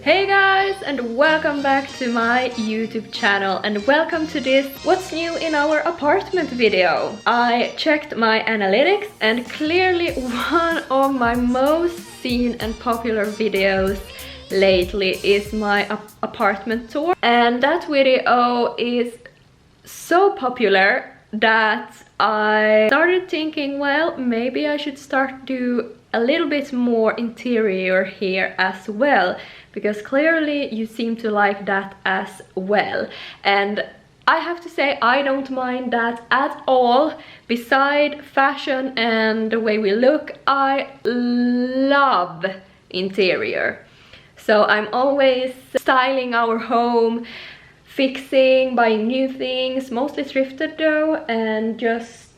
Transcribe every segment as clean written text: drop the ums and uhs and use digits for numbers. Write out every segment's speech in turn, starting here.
Hey guys, and welcome back to my YouTube channel, and welcome to this what's new in our apartment video. I checked my analytics and clearly one of my most seen and popular videos lately is my apartment tour, and that video is so popular that I started thinking, well, maybe I should start do a little bit more interior here as well, because clearly you seem to like that as well. And I have to say, I don't mind that at all. Beside fashion and the way we look, I love interior. So I'm always styling our home, fixing, buying new things, mostly thrifted though, and just,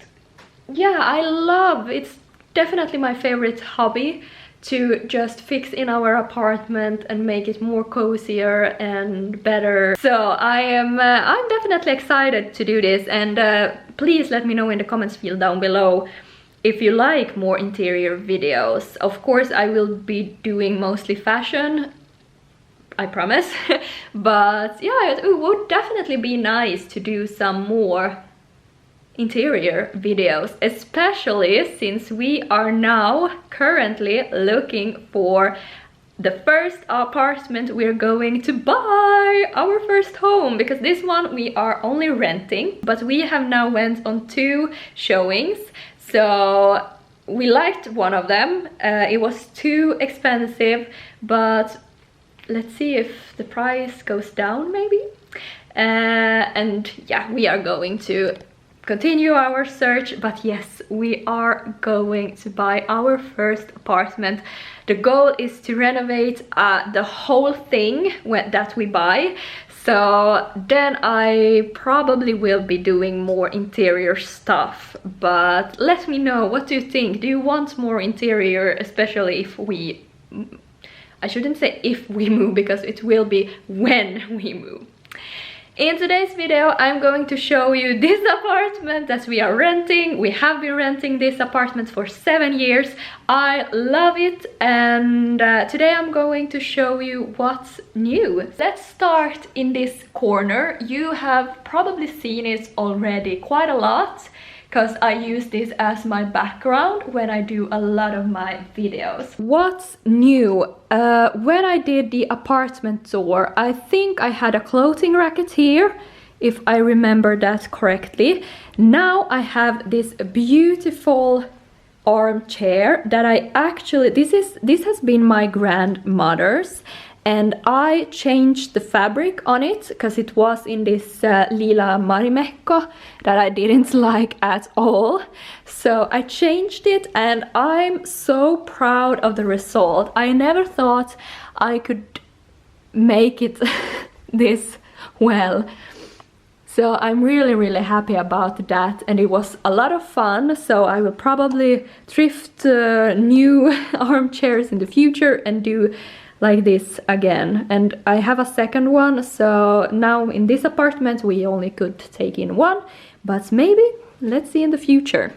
yeah, I love, it's definitely my favorite hobby to just fix in our apartment and make it more cozier and better. So I'm definitely excited to do this, and please let me know in the comments field down below if you like more interior videos. Of course I will be doing mostly fashion, I promise. But yeah, it would definitely be nice to do some more interior videos, especially since we are now currently looking for the first apartment we're going to buy, our first home, because this one we are only renting, but we have now went on 2 showings. So we liked one of them. It was too expensive, but let's see if the price goes down maybe. And yeah, we are going to continue our search, but yes, we are going to buy our first apartment. The goal is to renovate the whole thing that we buy. So then I probably will be doing more interior stuff, but let me know, what do you think? Do you want more interior, especially if we, I shouldn't say if we move, because it will be when we move. In today's video, I'm going to show you this apartment that we are renting. We have been renting this apartment for 7 years. I love it, and today I'm going to show you what's new. Let's start in this corner. You have probably seen it already quite a lot, because I use this as my background when I do a lot of my videos. What's new? When I did the apartment tour, I think I had a clothing racket here, if I remember that correctly. Now I have this beautiful armchair that I actually, this has been my grandmother's, and I changed the fabric on it because it was in this lila marimekko that I didn't like at all. So I changed it, and I'm so proud of the result. I never thought I could make it this well. So I'm really happy about that, and it was a lot of fun. So I will probably thrift new armchairs in the future and do like this again. And I have a second one, so now in this apartment we only could take in one, but maybe, let's see in the future.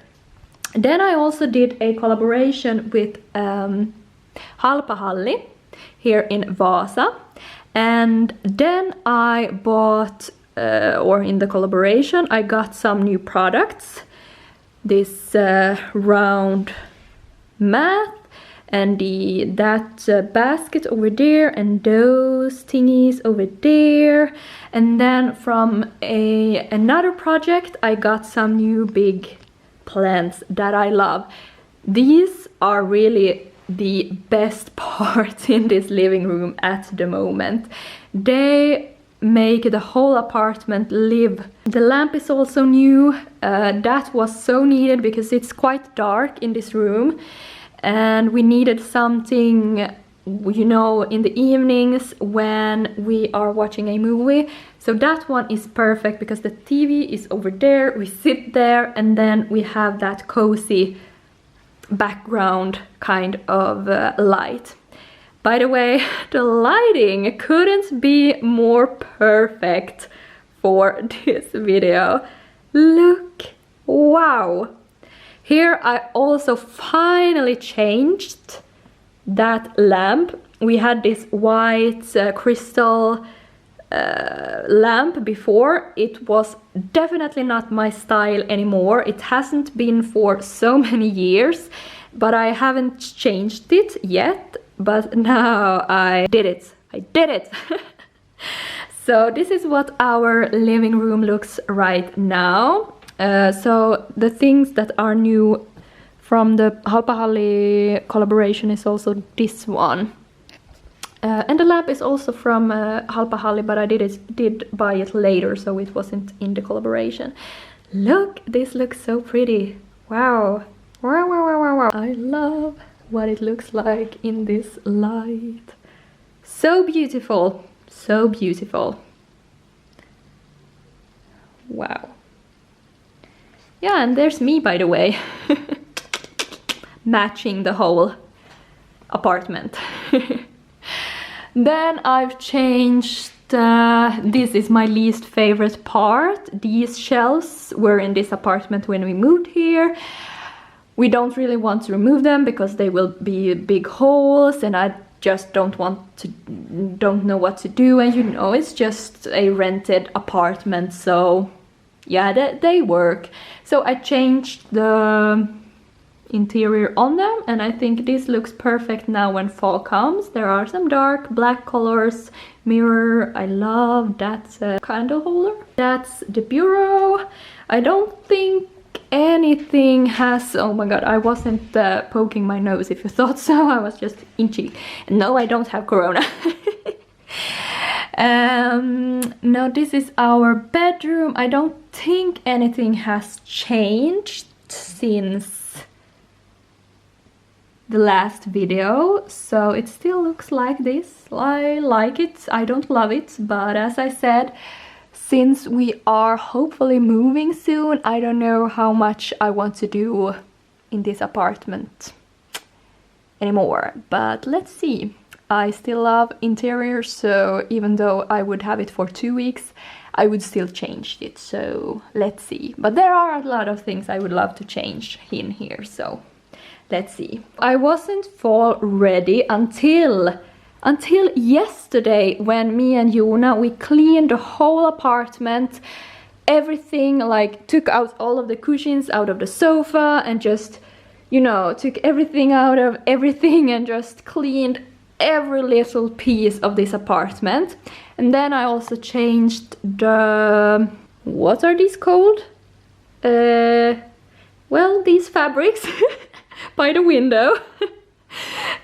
Then I also did a collaboration with Halpahalli here in Vasa, and then I bought, or in the collaboration, I got some new products. This round mat, and that basket over there, and those thingies over there. And then from another project I got some new big plants that I love. These are really the best part in this living room at the moment. They make the whole apartment live. The lamp is also new. That was so needed because it's quite dark in this room, and we needed something, you know, in the evenings when we are watching a movie. So that one is perfect because the TV is over there, we sit there, and then we have that cozy background kind of light. By the way, the lighting couldn't be more perfect for this video. Look, wow! Here I also finally changed that lamp. we had this white crystal lamp before. It was definitely not my style anymore. It hasn't been for so many years, but I haven't changed it yet. But now I did it. I did it! So this is what our living room looks right now. So the things that are new from the Halpahalli collaboration is also this one. And the lamp is also from Halpahalli, but I did buy it later, so it wasn't in the collaboration. Look, this looks so pretty. Wow. Wow, wow, wow, wow, wow. I love what it looks like in this light. So beautiful. So beautiful. Wow. Yeah, and there's me, by the way. Matching the whole apartment. Then I've changed, this is my least favorite part. These shelves were in this apartment when we moved here. We don't really want to remove them because they will be big holes, and I just don't know what to do. And you know, it's just a rented apartment, so yeah, they work. So I changed the interior on them, and I think this looks perfect now when fall comes. There are some dark black colors, mirror, I love that candle holder. That's the bureau. I don't think anything has, oh my god, I wasn't poking my nose if you thought so, I was just itchy. No, I don't have corona. Now this is our bedroom. I don't think anything has changed since the last video, so it still looks like this. I like it. I don't love it, but as I said, since we are hopefully moving soon, I don't know how much I want to do in this apartment anymore, but let's see. I still love interior, so even though I would have it for 2 weeks, I would still change it, so let's see. But there are a lot of things I would love to change in here, so let's see. I wasn't fall ready until yesterday, when me and Jona, we cleaned the whole apartment, everything, like took out all of the cushions out of the sofa and just, you know, took everything out of everything and just cleaned every little piece of this apartment. And then I also changed the, what are these called? Well, these fabrics by the window.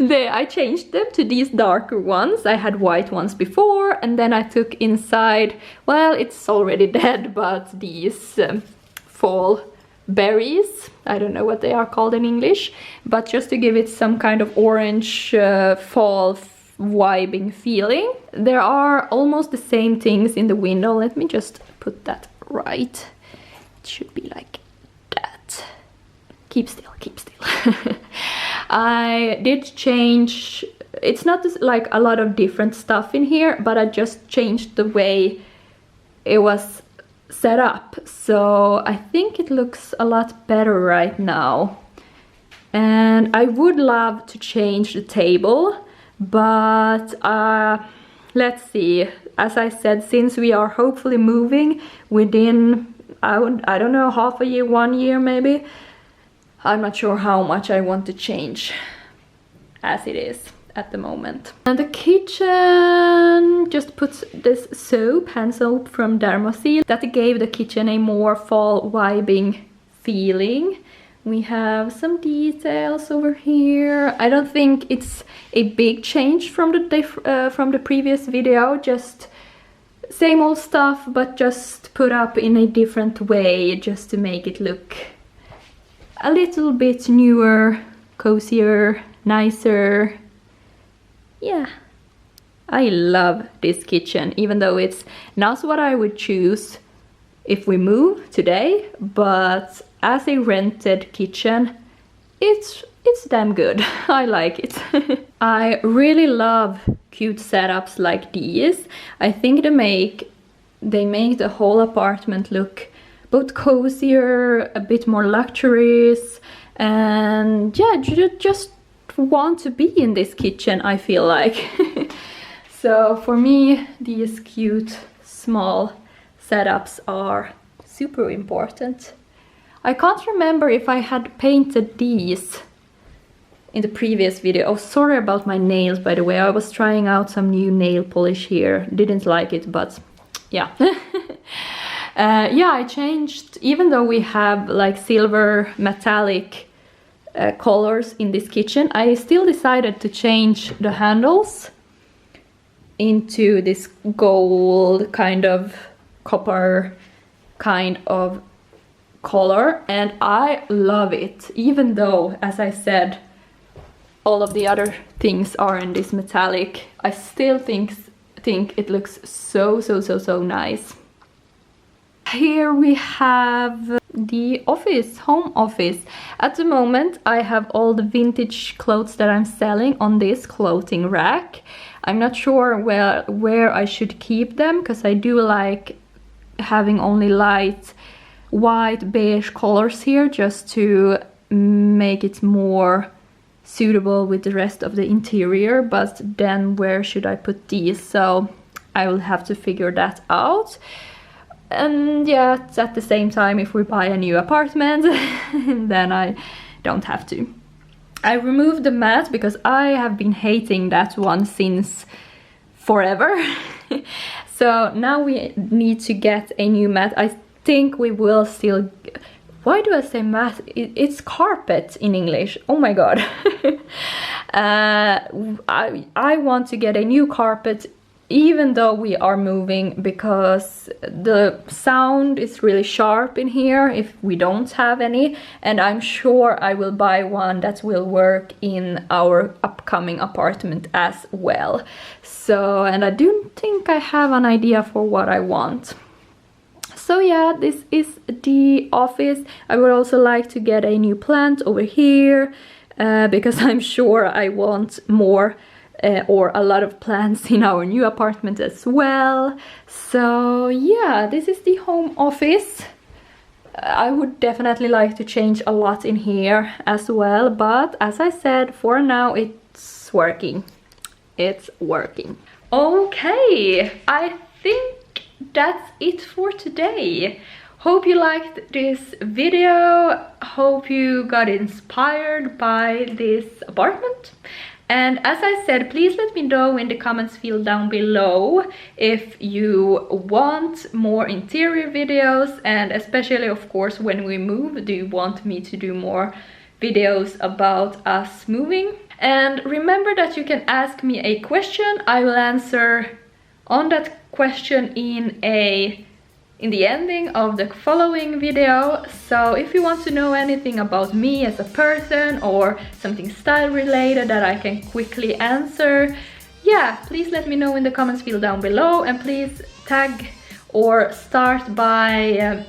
I changed them to these darker ones. I had white ones before, and then I took inside, well, it's already dead, but these fall berries. I don't know what they are called in English, but just to give it some kind of orange fall vibing feeling. There are almost the same things in the window. Let me just put that right. It should be like that. Keep still, keep still. I did change, it's not like a lot of different stuff in here, but I just changed the way it was set up. So I think it looks a lot better right now. And I would love to change the table, but let's see. As I said, since we are hopefully moving within, I don't know, half a year, 1 year maybe, I'm not sure how much I want to change as it is at the moment. And the kitchen just puts this soap, hand soap from Dermosil, that gave the kitchen a more fall vibing feeling. We have some details over here. I don't think it's a big change from the previous video, just same old stuff, but just put up in a different way, just to make it look a little bit newer, cozier, nicer. Yeah, I love this kitchen, even though it's not what I would choose if we move today, but as a rented kitchen, it's damn good. I like it. I really love cute setups like these. I think they make the whole apartment look both cozier, a bit more luxurious, and yeah, just want to be in this kitchen, I feel like. So for me, these cute small setups are super important. I can't remember if I had painted these in the previous video. Oh, sorry about my nails, by the way. I was trying out some new nail polish here. Didn't like it, but yeah. Yeah, I changed, even though we have like silver metallic colors in this kitchen, I still decided to change the handles into this gold kind of copper kind of color, and I love it, even though, as I said, all of the other things are in this metallic. I still think it looks so nice. Here we have the office, home office. At the moment I have all the vintage clothes that I'm selling on this clothing rack. I'm not sure where I should keep them, because I do like having only light white beige colors here, just to make it more suitable with the rest of the interior. But then where should I put these? So I will have to figure that out. And yeah, at the same time, if we buy a new apartment, then I don't have to. I removed the mat because I have been hating that one since forever. So now we need to get a new mat. I think we will still... Why do I say mat? It's carpet in English. Oh my god. I want to get a new carpet, even though we are moving, because the sound is really sharp in here if we don't have any, and I'm sure I will buy one that will work in our upcoming apartment as well. So, and I do think I have an idea for what I want. So yeah, this is the office. I would also like to get a new plant over here, because I'm sure I want more or a lot of plants in our new apartment as well. So yeah, this is the home office. I would definitely like to change a lot in here as well, but as I said, for now it's working. It's working. Okay, I think that's it for today. Hope you liked this video. Hope you got inspired by this apartment. And as I said, please let me know in the comments field down below if you want more interior videos, and especially, of course, when we move, do you want me to do more videos about us moving? And remember that you can ask me a question. I will answer on that question in the ending of the following video. So if you want to know anything about me as a person, or something style related that I can quickly answer, yeah, please let me know in the comments field down below, and please tag or start by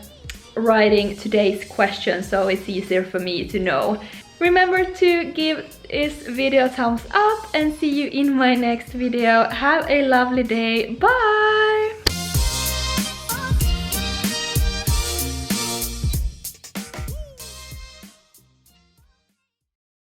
writing today's question so it's easier for me to know. Remember to give this video a thumbs up, and see you in my next video. Have a lovely day. Bye!